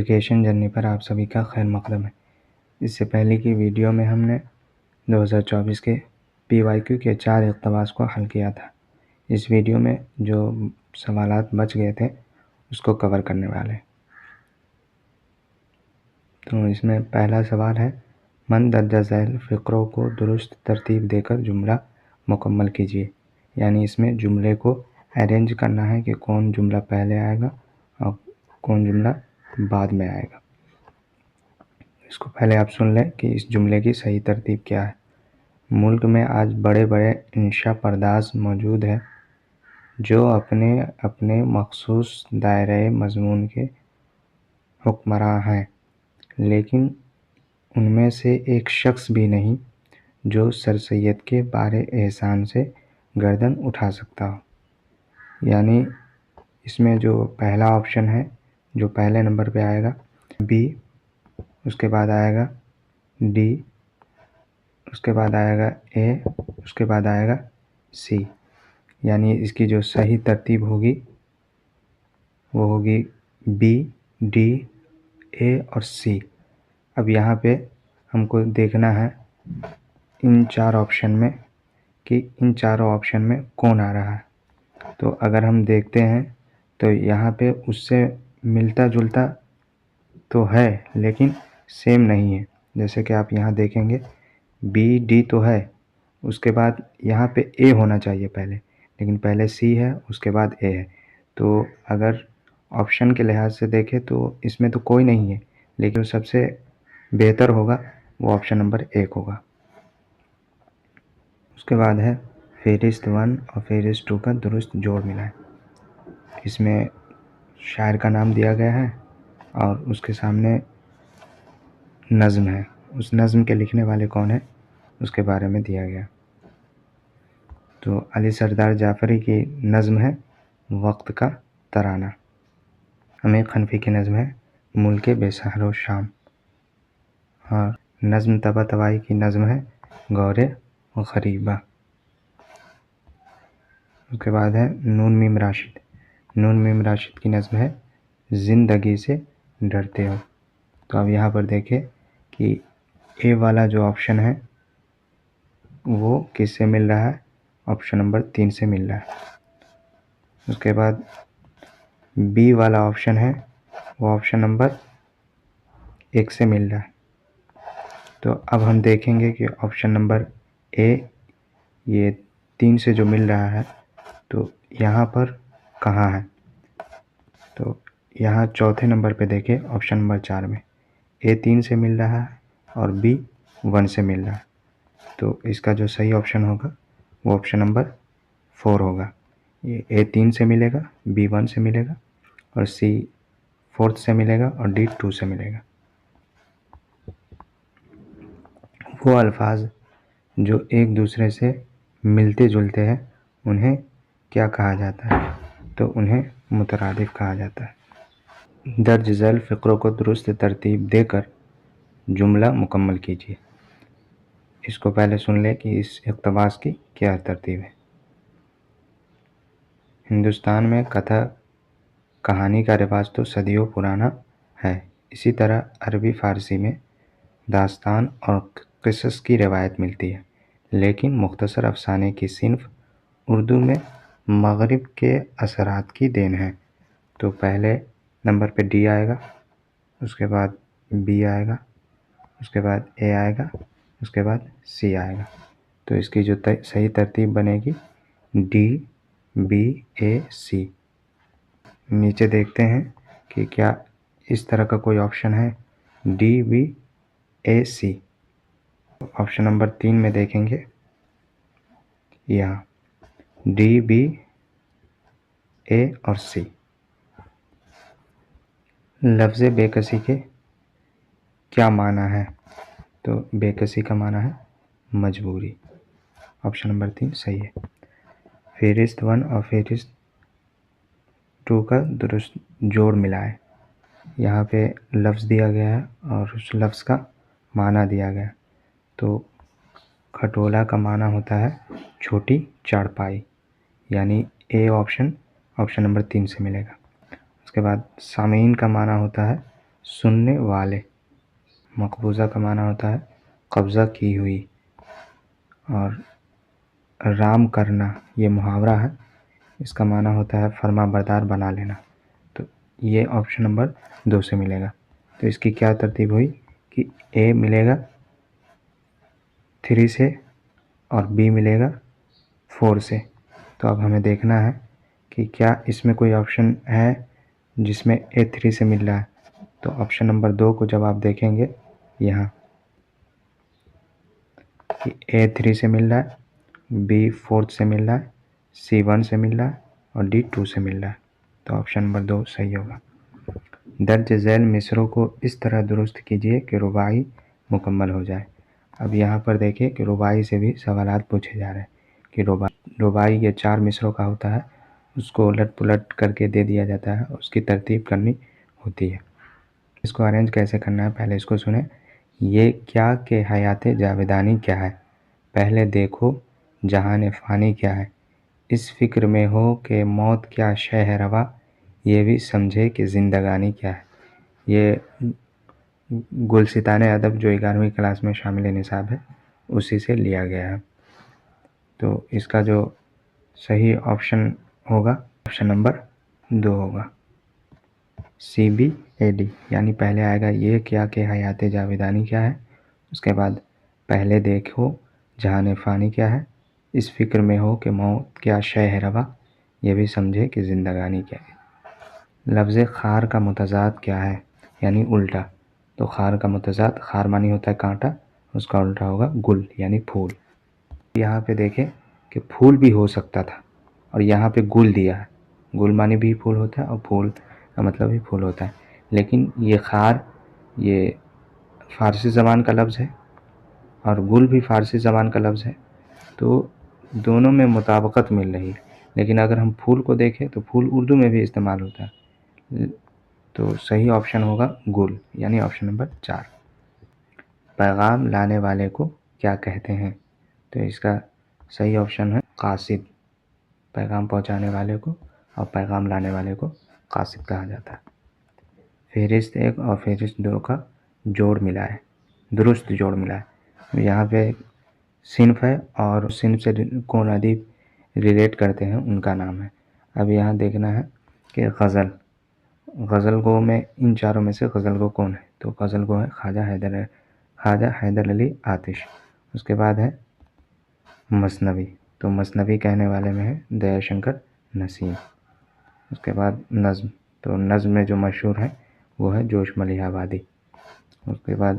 Education journey پر آپ سبھی کا خیر مقدم ہے۔ اس سے پہلے کی ویڈیو میں ہم نے 2024 کے PYQ کے 4 اقتباس کو حل کیا تھا۔ اس ویڈیو میں جو سوالات بچ گئے تھے اس کو کور کرنے والے ہیں۔ تو اس میں پہلا سوال ہے، من درجہ ذیل فقروں کو درست ترتیب دے کر جملہ مکمل کیجیے۔ یعنی اس میں جملے کو ارینج کرنا ہے کہ کون جملہ پہلے آئے گا اور کون جملہ بعد میں آئے گا۔ اس کو پہلے آپ سن لیں کہ اس جملے کی صحیح ترتیب کیا ہے۔ ملک میں آج بڑے بڑے انشا پرداز موجود ہیں جو اپنے اپنے مخصوص دائرۂ مضمون کے حکمراں ہیں، لیکن ان میں سے ایک شخص بھی نہیں جو سر سید کے بار احسان سے گردن اٹھا سکتا ہو۔ یعنی اس میں جو پہلا آپشن ہے جو پہلے نمبر پہ آئے گا بی، اس کے بعد آئے گا ڈی، اس کے بعد آئے گا اے، اس کے بعد آئے گا سی۔ یعنی اس کی جو صحیح ترتیب ہوگی وہ ہوگی بی، ڈی، اے اور سی۔ اب یہاں پہ ہم کو دیکھنا ہے ان 4 آپشن میں کہ ان چاروں آپشن میں کون آ رہا ہے۔ تو اگر ہم دیکھتے ہیں تو یہاں پہ اس سے ملتا جلتا تو ہے لیکن سیم نہیں ہے۔ جیسے کہ آپ یہاں دیکھیں گے بی، ڈی تو ہے، اس کے بعد یہاں پہ اے ہونا چاہیے پہلے، لیکن پہلے سی ہے اس کے بعد اے ہے۔ تو اگر آپشن کے لحاظ سے دیکھیں تو اس میں تو کوئی نہیں ہے، لیکن سب سے بہتر ہوگا وہ آپشن نمبر 1 ہوگا۔ اس کے بعد ہے فہرست 1 اور فہرست 2 کا درست جوڑ ملائیں۔ اس میں شاعر کا نام دیا گیا ہے اور اس کے سامنے نظم ہے، اس نظم کے لکھنے والے کون ہیں اس کے بارے میں دیا گیا۔ تو علی سردار جعفری کی نظم ہے وقت کا ترانہ، حمید حنفی کی نظم ہے ملک بے سحر و شام، اور نظم طباطبائی کی نظم ہے غور غریبہ۔ اس کے بعد ہے نون میم راشد، نون میم راشد کی نظم ہے زندگی سے ڈرتے ہو۔ تو اب یہاں پر دیکھیں کہ اے والا جو آپشن ہے وہ کس سے مل رہا ہے؟ آپشن نمبر 3 سے مل رہا ہے۔ اس کے بعد بی والا آپشن ہے وہ آپشن نمبر 1 سے مل رہا ہے۔ تو اب ہم دیکھیں گے کہ آپشن نمبر اے یہ 3 سے جو مل رہا ہے تو یہاں پر کہاں ہے؟ تو یہاں چوتھے نمبر پہ دیکھیں آپشن نمبر 4 میں اے 3 سے مل رہا ہے اور بی 1 سے مل رہا ہے۔ تو اس کا جو صحیح آپشن ہوگا وہ آپشن نمبر 4 ہوگا۔ یہ اے 3 سے ملے گا، بی 1 سے ملے گا اور سی 4 سے ملے گا اور ڈی 2 سے ملے گا۔ وہ الفاظ جو ایک دوسرے سے ملتے جلتے ہیں انہیں کیا کہا جاتا ہے؟ تو انہیں مترادف کہا جاتا ہے۔ درج ذیل فقروں کو درست ترتیب دے کر جملہ مکمل کیجیے۔ اس کو پہلے سن لیں کہ اس اقتباس کی کیا ترتیب ہے۔ ہندوستان میں کتھا کہانی کا رواج تو صدیوں پرانا ہے، اسی طرح عربی فارسی میں داستان اور قصص کی روایت ملتی ہے، لیکن مختصر افسانے کی صنف اردو میں مغرب کے اثرات کی دین ہے۔ تو پہلے نمبر پہ ڈی آئے گا، اس کے بعد بی آئے گا، اس کے بعد اے آئے گا، اس کے بعد سی آئے گا۔ تو اس کی جو صحیح ترتیب بنے گی ڈی، بی، اے، سی۔ نیچے دیکھتے ہیں کہ کیا اس طرح کا کوئی آپشن ہے D, B, A, C. Option number 3 میں دیکھیں گے یہاں ڈی، بی، اے اور سی۔ لفظ بے کسی کے کیا معنی ہے؟ تو بے کسی کا معنی ہے مجبوری۔ آپشن نمبر 3 صحیح ہے۔ فہرست 1 اور فہرست 2 کا درست جوڑ ملائے۔ یہاں پہ لفظ دیا گیا ہے اور اس لفظ کا معنی دیا گیا ہے۔ تو کھٹولا کا معنی ہوتا ہے چھوٹی چارپائی، یعنی اے آپشن نمبر 3 سے ملے گا۔ اس کے بعد سامعین کا معنی ہوتا ہے سننے والے، مقبوضہ کا معنی ہوتا ہے قبضہ کی ہوئی، اور رام کرنا یہ محاورہ ہے، اس کا معنی ہوتا ہے فرما بردار بنا لینا. تو یہ آپشن نمبر 2 سے ملے گا. تو اس کی کیا ترتیب ہوئی کہ اے ملے گا 3 سے اور بی ملے گا 4 سے. تو اب ہمیں دیکھنا ہے کہ کیا اس میں کوئی آپشن ہے جس میں اے 3 سے مل رہا ہے. تو آپشن نمبر 2 کو جب آپ دیکھیں گے یہاں کہ اے 3 سے مل رہا ہے، بی 4 سے مل رہا ہے، سی 1 سے مل رہا ہے اور ڈی 2 سے مل رہا ہے. تو آپشن نمبر 2 صحیح ہوگا. درج ذیل مصروں کو اس طرح درست کیجیے کہ رباعی مکمل ہو جائے. اب یہاں پر دیکھیں کہ رباعی سے بھی سوالات پوچھے جا رہے ہیں کہ رباعی یہ 4 مصروں کا ہوتا ہے، اس کو الٹ پلٹ کر کے دے دیا جاتا ہے، اس کی ترتیب کرنی ہوتی ہے. اس کو ارینج کیسے کرنا ہے پہلے اس کو سنیں. یہ کیا کہ حیات جاویدانی کیا ہے، پہلے دیکھو جہان فانی کیا ہے، اس فکر میں ہو کہ موت کیا شے ہے روا، یہ بھی سمجھے کہ زندگانی کیا ہے. یہ گلستان ادب جو 11ویں کلاس میں شامل نصاب ہے اسی سے لیا گیا ہے. تو اس کا جو صحیح آپشن ہوگا آپشن نمبر 2 ہوگا، سی بی اے ڈی. یعنی پہلے آئے گا یہ کیا کہ حیات جاویدانی کیا ہے، اس کے بعد پہلے دیکھو جہان فانی کیا ہے، اس فکر میں ہو کہ موت کیا شے ہے روا، یہ بھی سمجھے کہ زندگانی کیا ہے. لفظ خار کا متضاد کیا ہے، یعنی الٹا. تو خار کا متضاد، خار معنی ہوتا ہے کانٹا، اس کا الٹا ہوگا گل یعنی پھول. یہاں پہ دیکھیں کہ پھول بھی ہو سکتا تھا اور یہاں پہ گل دیا ہے. گل معنی بھی پھول ہوتا ہے اور پھول کا مطلب بھی پھول ہوتا ہے، لیکن یہ خار یہ فارسی زبان کا لفظ ہے اور گل بھی فارسی زبان کا لفظ ہے، تو دونوں میں مطابقت مل رہی ہے. لیکن اگر ہم پھول کو دیکھیں تو پھول اردو میں بھی استعمال ہوتا ہے. تو صحیح آپشن ہوگا گل یعنی آپشن نمبر 4. پیغام لانے والے کو کیا کہتے ہیں، تو اس کا صحیح آپشن ہے قاصد. پیغام پہنچانے والے کو اور پیغام لانے والے کو قاصد کہا جاتا ہے. فہرست 1 اور فہرست 2 کا جوڑ ملا ہے، درست جوڑ ملا ہے. یہاں پہ صنف ہے اور صنف سے کون ادیب ریلیٹ کرتے ہیں ان کا نام ہے. اب یہاں دیکھنا ہے کہ غزل گو میں ان چاروں میں سے غزل گو کون ہے. تو غزل گو ہے خواجہ حیدر علی آتش. اس کے بعد ہے مثنوی، تو مثنوی کہنے والے میں ہے دیا شنکر نسیم. اس کے بعد نظم، تو نظم میں جو مشہور ہے وہ ہے جوش ملیح آبادی. اس کے بعد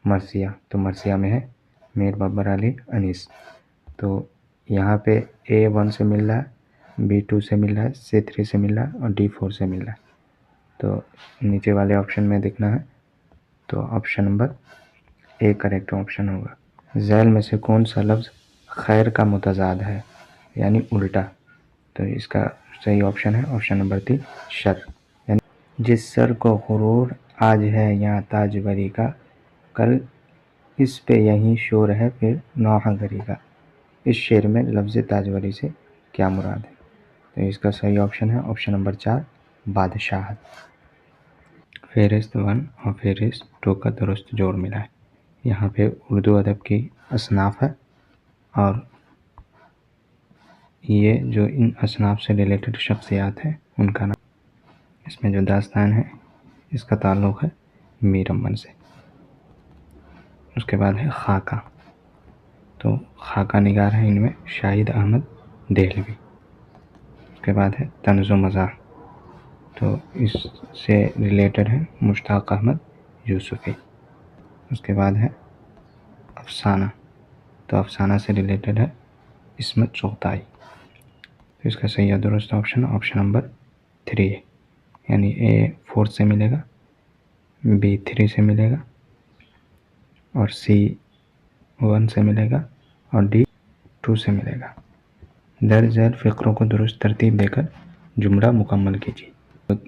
مرثیہ، تو مرثیہ میں ہے میر بابر علی انیس. تو یہاں پہ اے 1 سے مل رہا ہے، بی 2 سے مل رہا ہے، سی 3 سے مل رہا ہے اور ڈی 4 سے مل رہا ہے. تو نیچے والے آپشن میں دیکھنا ہے، تو option number a correct option ہوگا. ذیل میں سے کون سا لفظ خیر کا متضاد ہے یعنی الٹا. تو اس کا صحیح آپشن ہے آپشن نمبر 3 شر. یعنی جس سر کو غرور آج ہے یہاں تاجوری کا، کل اس پہ یہیں شور ہے پھر نوحہ گری کا. اس شعر میں لفظ تاجوری سے کیا مراد ہے. تو اس کا صحیح آپشن ہے آپشن نمبر 4 بادشاہت. فہرست 1 اور فہرست 2 کا درست جوڑ ملا ہے. یہاں پہ اردو ادب کی اصناف ہے اور یہ جو ان اصناف سے ریلیٹڈ شخصیات ہیں ان کا نام. اس میں جو داستان ہے اس کا تعلق ہے میر امن سے. اس کے بعد ہے خاکہ، تو خاکہ نگار ہے ان میں شاہد احمد دہلوی. اس کے بعد ہے طنز و مزاح، تو اس سے ریلیٹڈ ہے مشتاق احمد یوسفی. اس کے بعد ہے افسانہ، تو افسانہ سے ریلیٹڈ ہے عصمت چغتائی. تو اس کا صحیح درست آپشن نمبر 3 ہے، یعنی اے 4 سے ملے گا، بی 3 سے ملے گا اور سی 1 سے ملے گا اور ڈی 2 سے ملے گا. درج ذیل فقروں کو درست ترتیب دے کر جملہ مکمل کیجیے.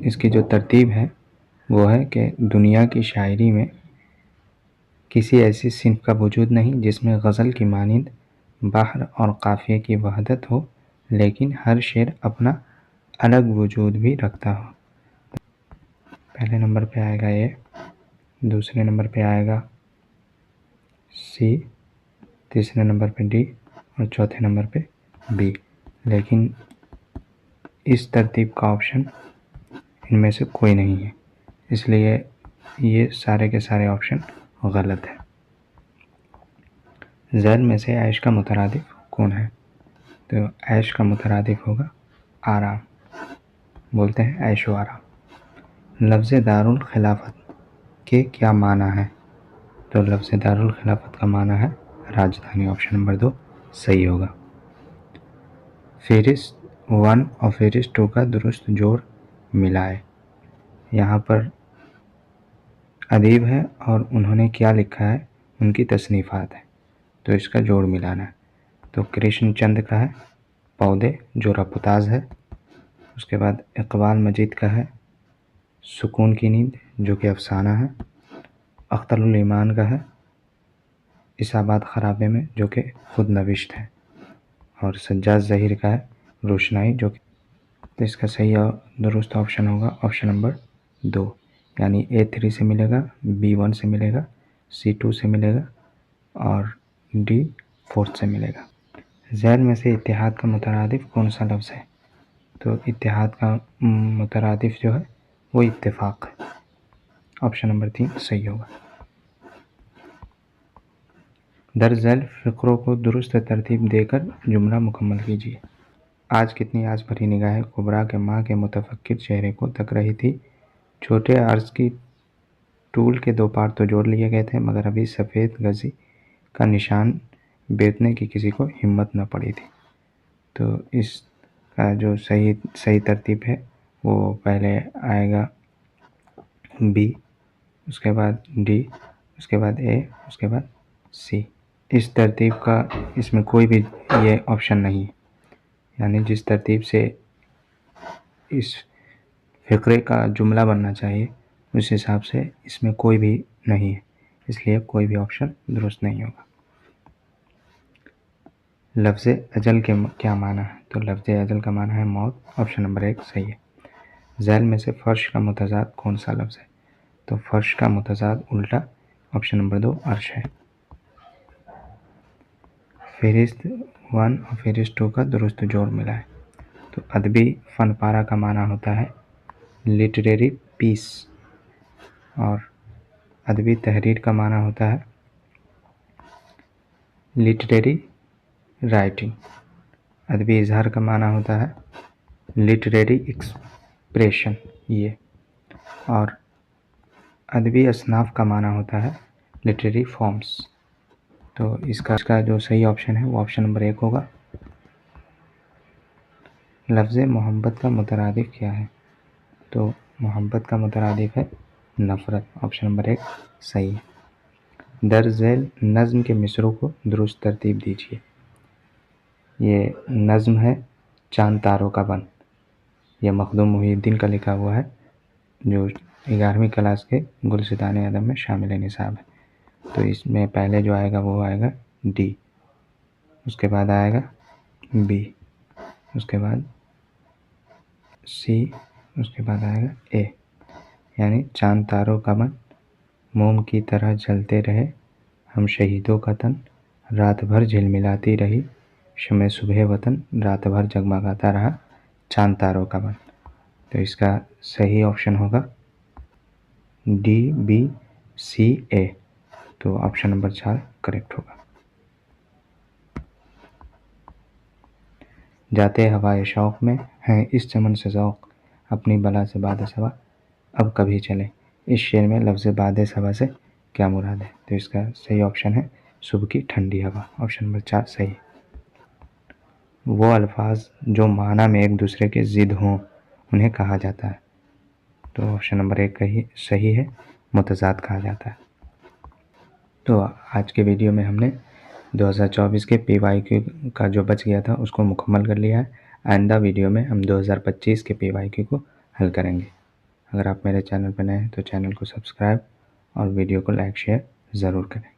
اس کی جو ترتیب ہے وہ ہے کہ دنیا کی شاعری میں کسی ایسی صنف کا وجود نہیں جس میں غزل کی مانند بحر اور قافیے کی وحدت ہو، لیکن ہر شعر اپنا الگ وجود بھی رکھتا ہو. پہلے نمبر پہ آئے گا اے، دوسرے نمبر پہ آئے گا سی، تیسرے نمبر پہ ڈی اور چوتھے نمبر پہ بی. لیکن اس ترتیب کا آپشن ان میں سے کوئی نہیں ہے، اس لیے یہ سارے کے سارے آپشن غلط ہیں. ذیل میں سے عیش کا مترادف کون ہے؟ تو عیش کا مترادف ہوگا آرام، بولتے ہیں عیش و آرام. لفظ دارالخلافت کے کیا معنی ہے؟ تو لفظ دارالخلافت کا معنی ہے راجدھانی. آپشن نمبر 2 صحیح ہوگا. فہرست 1 اور فہرست 2 کا درست جوڑ ملائے. یہاں پر ادیب ہے اور انہوں نے کیا لکھا ہے، ان کی تصنیفات ہے، تو اس کا جوڑ ملانا ہے. تو کرشن چند کا ہے پودے جو رپتاز ہے، اس کے بعد اقبال مجید کا ہے سکون کی نیند جو کہ افسانہ ہے، اختر الایمان کا ہے اصابات خرابے میں جو کہ خود نوشت ہے، اور سجاد ظہیر کا ہے روشنائی جو کہ. تو اس کا صحیح اور درست آپشن ہوگا آپشن نمبر 2، یعنی A3 سے ملے گا، B1 سے ملے گا، C2 سے ملے گا اور D4 سے ملے گا. ذیل میں سے اتحاد کا مترادف کون سا لفظ ہے؟ تو اتحاد کا مترادف جو ہے وہ اتفاق ہے. آپشن نمبر 3 صحیح ہوگا. در ذیل فقروں کو درست ترتیب دے کر جملہ مکمل کیجیے. آج کتنی آس بھری نگاہیں کبریٰ کے ماں کے متفکر چہرے کو تک رہی تھی. چھوٹے عرض کی ٹول کے 2 پارٹ تو جوڑ لیے گئے تھے، مگر ابھی سفید گزی کا نشان بیچنے کی کسی کو ہمت نہ پڑی تھی. تو اس کا جو صحیح ترتیب ہے وہ پہلے آئے گا بی، اس کے بعد ڈی، اس کے بعد اے، اس کے بعد سی. اس ترتیب کا اس میں کوئی بھی یہ آپشن نہیں ہے، یعنی جس ترتیب سے اس فقرے کا جملہ بننا چاہیے اس حساب سے اس میں کوئی بھی نہیں ہے، اس لیے کوئی بھی آپشن درست نہیں ہوگا. لفظ اجل کے کیا معنی ہے؟ تو لفظ اجل کا معنی ہے موت. آپشن نمبر 1 صحیح ہے. ذیل میں سے فرش کا متضاد کون سا لفظ ہے؟ تو فرش کا متضاد الٹا. آپشن نمبر 2 عرش ہے. فہرست 1 اور فہرست 2 کا درست جوڑ ملا ہے. تو ادبی فن پارہ کا معنی ہوتا ہے لٹریری پیس، اور ادبی تحریر کا معنی ہوتا ہے لٹریری رائٹنگ. ادبی اظہار کا معنی ہوتا ہے لٹریری ایکسپریشن یہ، اور ادبی اصناف کا معنی ہوتا ہے لٹریری فارمز. تو اس کا جو صحیح آپشن ہے وہ آپشن نمبر 1 ہوگا. لفظ محبت کا مترادف کیا ہے؟ تو محبت کا مترادف ہے نفرت. آپشن نمبر 1 صحیح ہے. در ذیل نظم کے مصرعوں کو درست ترتیب دیجیے. یہ نظم ہے چاند تاروں کا بن، یہ مخدوم محی الدین کا لکھا ہوا ہے جو 11ویں کلاس کے گلستان ادب میں شامل نصاب ہے. تو اس میں پہلے جو آئے گا وہ آئے گا ڈی، اس کے بعد آئے گا بی، اس کے بعد سی، اس کے بعد آئے گا اے. یعنی چاند تاروں کا بن، موم کی طرح جلتے رہے ہم شہیدوں کا تن، رات بھر جھلملاتی رہی شمع صبح وطن، رات بھر جگمگاتا رہا چاند تاروں کا بن. تو اس کا صحیح آپشن ہوگا ڈی، بی، سی، اے. تو آپشن نمبر 4 کریکٹ ہوگا. جاتے ہوائے شوق میں ہیں اس چمن سے ذوق، اپنی بلا سے باد صبا اب کبھی چلے. اس شعر میں لفظ باد صبا سے کیا مراد ہے؟ تو اس کا صحیح آپشن ہے صبح کی ٹھنڈی ہوا. آپشن نمبر 4 صحیح. وہ الفاظ جو معنی میں ایک دوسرے کے ضد ہوں انہیں کہا جاتا ہے. تو آپشن نمبر 1 صحیح ہے، متضاد کہا جاتا ہے. تو آج کے ویڈیو میں ہم نے 2024 کے PYQ کا جو بچ گیا تھا اس کو مکمل کر لیا ہے. آئندہ ویڈیو میں ہم 2025 کے PYQ کو حل کریں گے. اگر آپ میرے چینل پر نئے ہیں تو چینل کو سبسکرائب اور ویڈیو کو لائک شیئر ضرور کریں.